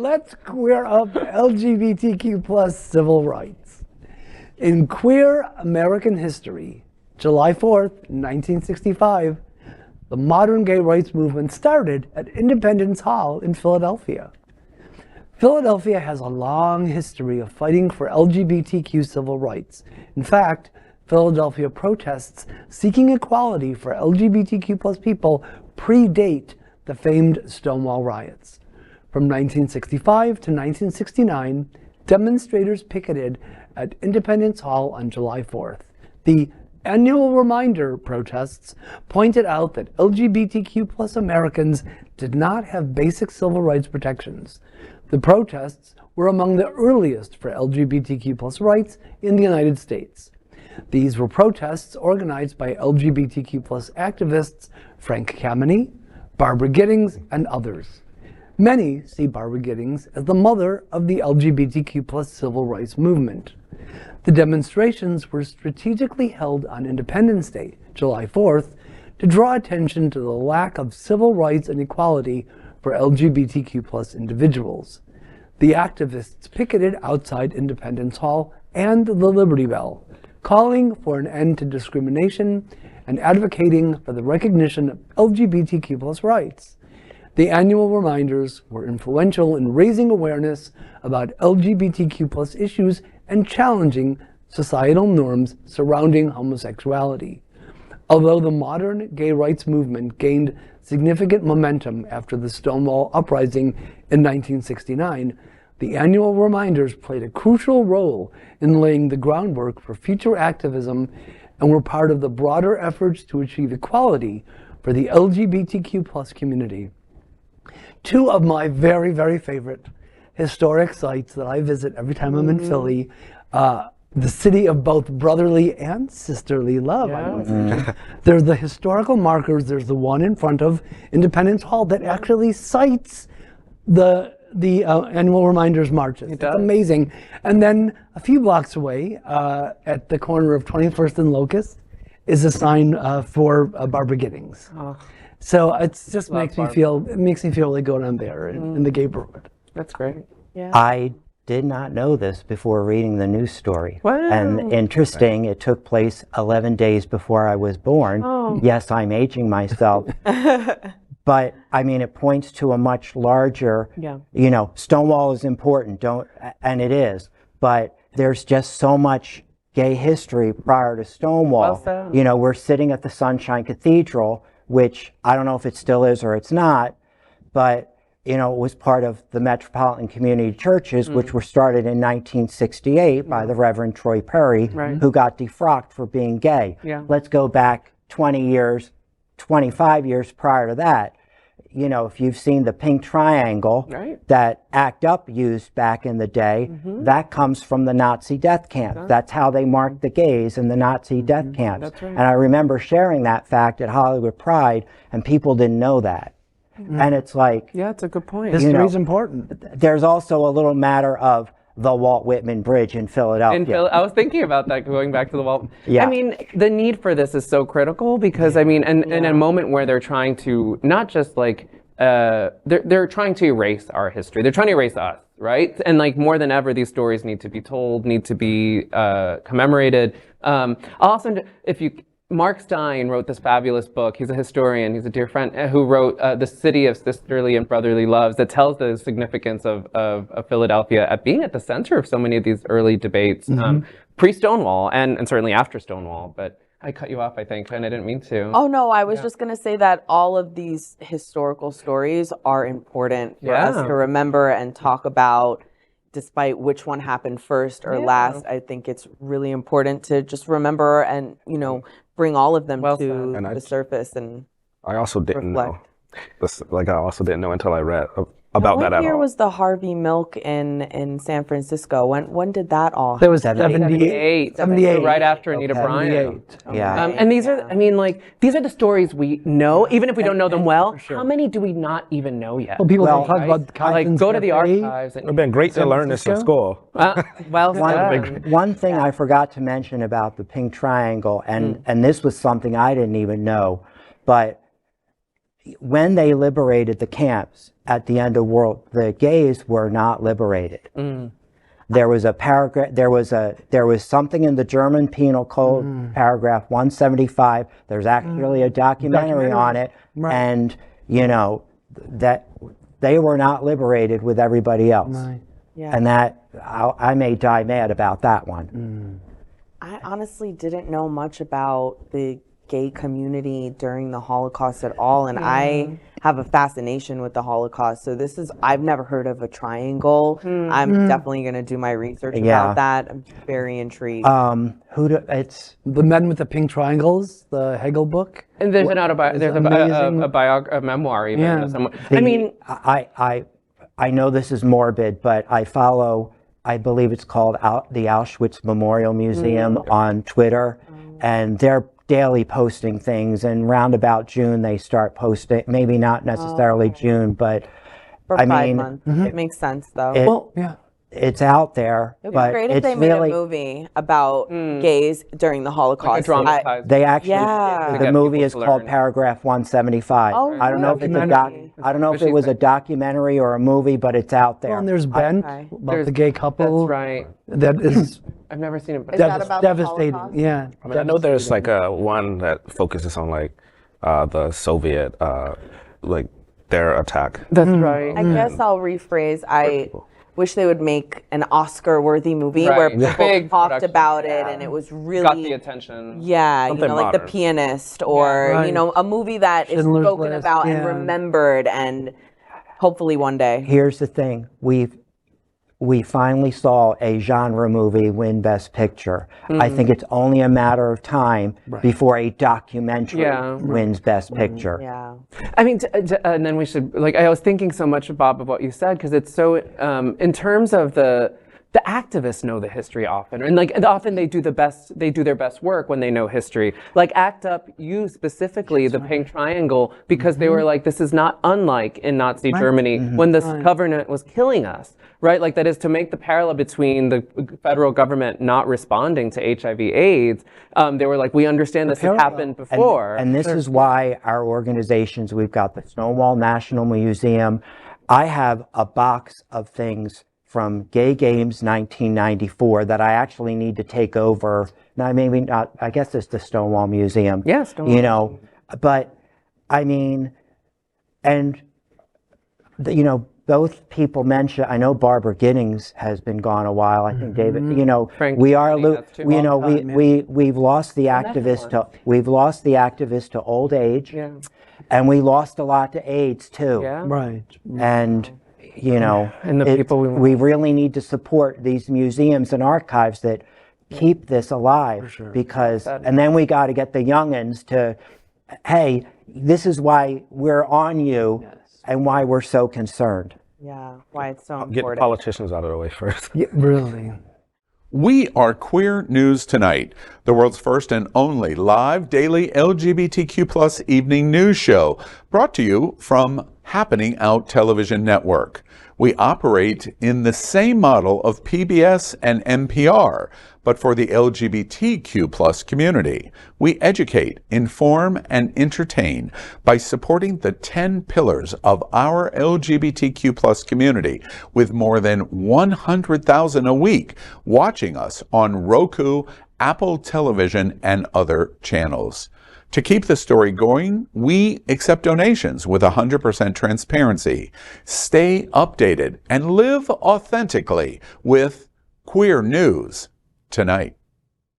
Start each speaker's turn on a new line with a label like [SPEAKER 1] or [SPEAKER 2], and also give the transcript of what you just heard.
[SPEAKER 1] let's queer up LGBTQ plus civil rights. In queer American history, July 4th, 1965, the modern gay rights movement started at Independence Hall in Philadelphia. Philadelphia has a long history of fighting for LGBTQ civil rights. In fact, Philadelphia protests seeking equality for LGBTQ plus people predate the famed Stonewall riots. From 1965 to 1969, demonstrators picketed at Independence Hall on July 4th. The annual reminder protests pointed out that LGBTQ plus Americans did not have basic civil rights protections. The protests were among the earliest for LGBTQ plus rights in the United States. These were protests organized by LGBTQ plus activists Frank Kameny, Barbara Gittings, and others. Many see Barbara Gittings as the mother of the LGBTQ plus civil rights movement. The demonstrations were strategically held on Independence Day, July 4th, to draw attention to the lack of civil rights and equality for LGBTQ plus individuals. The activists picketed outside Independence Hall and the Liberty Bell, calling for an end to discrimination and advocating for the recognition of LGBTQ plus rights. The annual reminders were influential in raising awareness about LGBTQ plus issues and challenging societal norms surrounding homosexuality. Although the modern gay rights movement gained significant momentum after the Stonewall uprising in 1969, the annual reminders played a crucial role in laying the groundwork for future activism and were part of the broader efforts to achieve equality for the LGBTQ plus community. Two of my very, very favorite historic sites that I visit every time I'm in Philly, the city of both brotherly and sisterly love. Yeah. There's the historical markers. There's the one in front of Independence Hall that actually cites the annual reminders marches. It's amazing. And then a few blocks away, at the corner of 21st and Locust, is a sign for Barbara Gittings. Oh. So it just makes me feel really good on there in the gay neighborhood.
[SPEAKER 2] That's great.
[SPEAKER 3] Yeah. I did not know this before reading the news story.
[SPEAKER 2] Wow.
[SPEAKER 3] And interesting, it took place 11 days before I was born. Oh. Yes, I'm aging myself. But I mean, it points to a much larger, you know, Stonewall is important, and it is, but there's just so much gay history prior to Stonewall. Well, you know, we're sitting at the Sunshine Cathedral, which I don't know if it still is or it's not, but you know, it was part of the Metropolitan Community Churches, which were started in 1968 by the Reverend Troy Perry, who got defrocked for being gay. Yeah. Let's go back 20 years, 25 years prior to that. You know, if you've seen the pink triangle that ACT UP used back in the day, that comes from the Nazi death camp. That's how they marked the gays in the Nazi death camps. That's right. And I remember sharing that fact at Hollywood Pride, and people didn't know that. And it's like,
[SPEAKER 2] yeah, it's a good point.
[SPEAKER 1] History is important.
[SPEAKER 3] There's also a little matter of the Walt Whitman Bridge in Philadelphia.
[SPEAKER 2] I was thinking about that, going back to the Walt. Yeah. I mean, the need for this is so critical because, I mean, and in a moment where they're trying to not just like, they're trying to erase our history. They're trying to erase us, right? And like more than ever, these stories need to be told, need to be commemorated. Also, Mark Stein wrote this fabulous book. He's a historian. He's a dear friend who wrote The City of Sisterly and Brotherly Loves that tells the significance of Philadelphia at being at the center of so many of these early debates, pre-Stonewall and certainly after Stonewall. But I cut you off, I think, and I didn't mean to.
[SPEAKER 4] Oh, no, I was just going to say that all of these historical stories are important for us to remember and talk about. Despite which one happened first or last, I think it's really important to just remember and, you know, bring all of them to the surface and
[SPEAKER 5] I also didn't know. I also didn't know until I read about that at all.
[SPEAKER 4] What year was the Harvey Milk in San Francisco? When did that all happen?
[SPEAKER 1] There was 78.
[SPEAKER 2] Right after Anita Bryant.
[SPEAKER 3] Yeah.
[SPEAKER 2] And these are, I mean, like, these are the stories we know, even if we don't know them well. Sure. How many do we not even know yet?
[SPEAKER 1] Well, people don't talk about
[SPEAKER 2] like, go to the archives.
[SPEAKER 5] It would have been great to learn this in school.
[SPEAKER 3] One thing I forgot to mention about the pink triangle, and this was something I didn't even know, but when they liberated the camps at the end of world, the gays were not liberated. There was a paragraph, there was something in the German Penal Code, paragraph 175. There's actually a documentary on it, and you know that they were not liberated with everybody else. And that I may die mad about that one.
[SPEAKER 4] I honestly didn't know much about the gay community during the Holocaust at all, and I have a fascination with the Holocaust. So I've never heard of a triangle. I'm definitely going to do my research about that. I'm very intrigued.
[SPEAKER 3] It's
[SPEAKER 1] The Men with the Pink Triangles, the Hegel book.
[SPEAKER 2] And there's a memoir even.
[SPEAKER 3] I know this is morbid, but I follow, I believe it's called the Auschwitz Memorial Museum on Twitter, and they're daily posting things, and round about June they start posting, maybe not necessarily June, but
[SPEAKER 4] for 5 months. It makes sense though.
[SPEAKER 3] It's out there.
[SPEAKER 4] It would be great if they made a movie about gays during the Holocaust.
[SPEAKER 3] They actually, the movie is called Paragraph 175. I don't know if it's I don't know if it was a documentary or a movie, but it's out there.
[SPEAKER 1] Well, and there's Ben about the gay couple.
[SPEAKER 2] That's right.
[SPEAKER 1] That is.
[SPEAKER 2] I've never seen it.
[SPEAKER 4] Is that about
[SPEAKER 1] devastating.
[SPEAKER 4] The
[SPEAKER 5] I mean, I know there's like one that focuses on like the Soviet like their attack.
[SPEAKER 2] That's right.
[SPEAKER 4] I guess I'll rephrase. I wish they would make an Oscar-worthy movie where people talked about it and it was really
[SPEAKER 2] got the attention.
[SPEAKER 4] Yeah, you know, like The Pianist, or you know, a movie that is spoken about and remembered, and hopefully one day.
[SPEAKER 3] Here's the thing: we finally saw a genre movie win Best Picture. I think it's only a matter of time before a documentary wins Best Picture.
[SPEAKER 4] Yeah.
[SPEAKER 2] I mean, and then we should, like, I was thinking so much, Bob, of what you said, because it's so, in terms of the activists know the history often, and like often they do their best work when they know history. Like ACT UP used specifically the Pink Triangle because they were like, this is not unlike in Nazi Germany when the government was killing us, right? Like that is to make the parallel between the federal government not responding to HIV/AIDS. They were like, we understand this has happened before.
[SPEAKER 3] And this is why our organizations, we've got the Stonewall National Museum. I have a box of things from Gay Games 1994 that I actually need to take over. Now, maybe not, I guess it's the Stonewall Museum.
[SPEAKER 2] Yeah, Stonewall.
[SPEAKER 3] You know, but I mean, and, you know, both people mentioned, I know Barbara Gittings has been gone a while. I think David, you know,
[SPEAKER 2] Frank
[SPEAKER 3] we are,
[SPEAKER 2] Kameny,
[SPEAKER 3] you know, we've lost the activist to old age, and we lost a lot to AIDS too. And, you know,
[SPEAKER 2] and the people
[SPEAKER 3] we really need to support these museums and archives that keep this alive, because, and then we got to get the youngins to, hey, this is why we're on you and why we're so concerned.
[SPEAKER 4] Yeah, why it's so important.
[SPEAKER 5] Get the politicians out of the way first.
[SPEAKER 1] Yeah, really.
[SPEAKER 6] We are Queer News Tonight, the world's first and only live daily LGBTQ+ evening news show, brought to you from Happening Out Television Network. We operate in the same model of PBS and NPR, but for the LGBTQ+ community. We educate, inform, and entertain by supporting the 10 pillars of our LGBTQ+ community, with more than 100,000 a week watching us on Roku, Apple Television, and other channels. To keep the story going, we accept donations with 100% transparency. Stay updated and live authentically with Queer News Tonight.